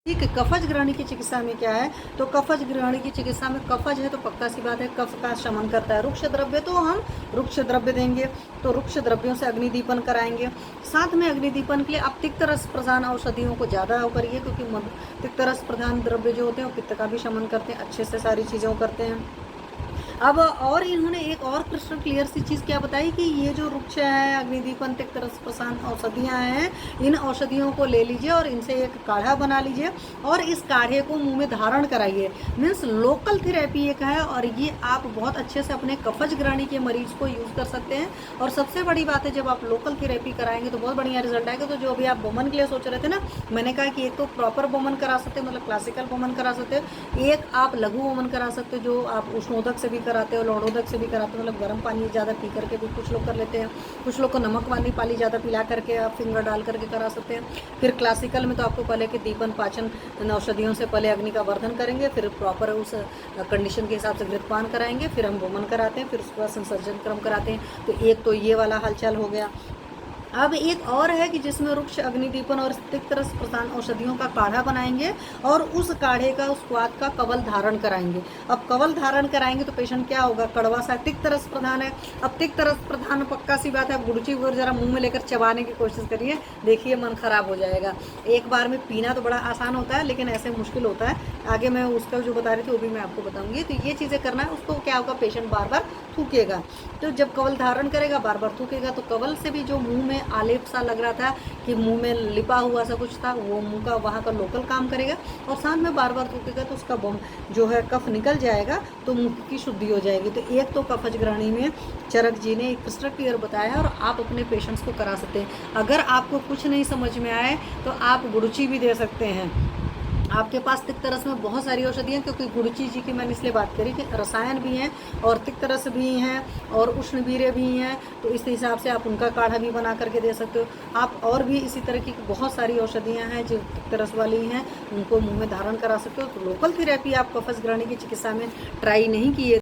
ठीक है, कफज ग्रहणी की चिकित्सा में क्या है, तो कफज ग्रहणी की चिकित्सा में कफज है तो पक्का सी बात है कफ का शमन करता है। रुक्ष द्रव्य तो हम रुक्ष द्रव्य देंगे, तो रुक्ष द्रव्यों से अग्निदीपन कराएंगे। साथ में अग्निदीपन के लिए आप तिक्त रस प्रधान औषधियों को ज़्यादा करिए, क्योंकि तिक्त रस प्रधान द्रव्य जो होते हैं वो पित्त का भी शमन करते हैं, अच्छे से सारी चीज़ों करते हैं। अब और इन्होंने एक और क्रिस्टल क्लियर सी चीज़ क्या बताई कि ये जो वृक्ष है, अग्निदीपन, तिक्त रस प्रशांत औषधियाँ हैं, इन औषधियों को ले लीजिए और इनसे एक काढ़ा बना लीजिए और इस काढ़े को मुंह में धारण कराइए। मीन्स लोकल थेरेपी एक है और ये आप बहुत अच्छे से अपने कफज ग्रहणी के मरीज को यूज़ कर सकते हैं। और सबसे बड़ी बात है, जब आप लोकल थेरेपी कराएंगे तो बहुत बढ़िया रिजल्ट आएगा। तो जो अभी आप वमन के लिए सोच रहे थे ना, मैंने कहा कि एक तो प्रॉपर वमन करा सकते हैं, मतलब क्लासिकल वमन करा सकते हैं, एक आप लघु वमन करा सकते हो जो आप उष्णोदक से भी कराते हो, लौड़ोदक से भी कराते हो, मतलब गर्म पानी ज़्यादा पी करके भी कुछ लोग कर लेते हैं। कुछ लोग को नमक वाली पानी ज़्यादा पिला करके आप फिंगर डाल करके करा सकते हैं। फिर क्लासिकल में तो आपको पहले कि दीपन पाचन औषधियों से पहले अग्नि का वर्धन करेंगे, फिर प्रॉपर उस कंडीशन के हिसाब से घृतपान कराएंगे, फिर हम वमन कराते हैं, फिर उसके बाद संसर्जन क्रम कराते हैं। तो एक तो ये वाला हालचाल हो गया। अब एक और है कि जिसमें वृक्ष अग्निदीपन और तिक्त रस प्रधान औषधियों का काढ़ा बनाएंगे और उस काढ़े का, उस स्वाद का कवल धारण कराएंगे। अब कवल धारण कराएंगे तो पेशेंट क्या होगा, कड़वा सा, तिक्त रस प्रधान है। अब तिक्त रस प्रधान पक्का सी बात है, गुड़ची वगैरह जरा मुंह में लेकर चबाने की कोशिश करिए, देखिए मन खराब हो जाएगा। एक बार में पीना तो बड़ा आसान होता है, लेकिन ऐसे मुश्किल होता है। आगे मैं उसका जो बता रही थी वो भी मैं आपको बताऊंगी। तो ये चीज़ें करना है, उसको क्या होगा, पेशेंट बार बार थूकेगा। तो जब कवल धारण करेगा, बार बार थूकेगा, तो कवल से भी जो मुंह में आलेप सा लग रहा था कि मुंह में लिपा हुआ सा कुछ था, वो मुंह का वहाँ का लोकल काम करेगा। और साथ में बार बार थूकेगा तो उसका जो है कफ निकल जाएगा, तो मुंह की शुद्धि हो जाएगी। तो एक तो कफज ग्रहणी में चरक जी ने एक क्रिस्टल क्लियर बताया और आप अपने पेशेंट्स को करा सकते हैं। अगर आपको कुछ नहीं समझ में आए तो आप गुड़ची भी दे सकते हैं। आपके पास तिक्त रस में बहुत सारी औषधियाँ, क्योंकि गुड़ची जी की मैंने इसलिए बात करी कि रसायन भी हैं और तिक्त रस भी हैं और उष्णवीर्य भी हैं, तो इस हिसाब से आप उनका काढ़ा भी बना करके दे सकते हो। आप और भी इसी तरह की बहुत सारी औषधियाँ हैं जो तिक्त रस वाली हैं, उनको मुंह में धारण करा सकते हो। तो लोकल थेरेपी आप कफज ग्रहणी की चिकित्सा में ट्राई नहीं किए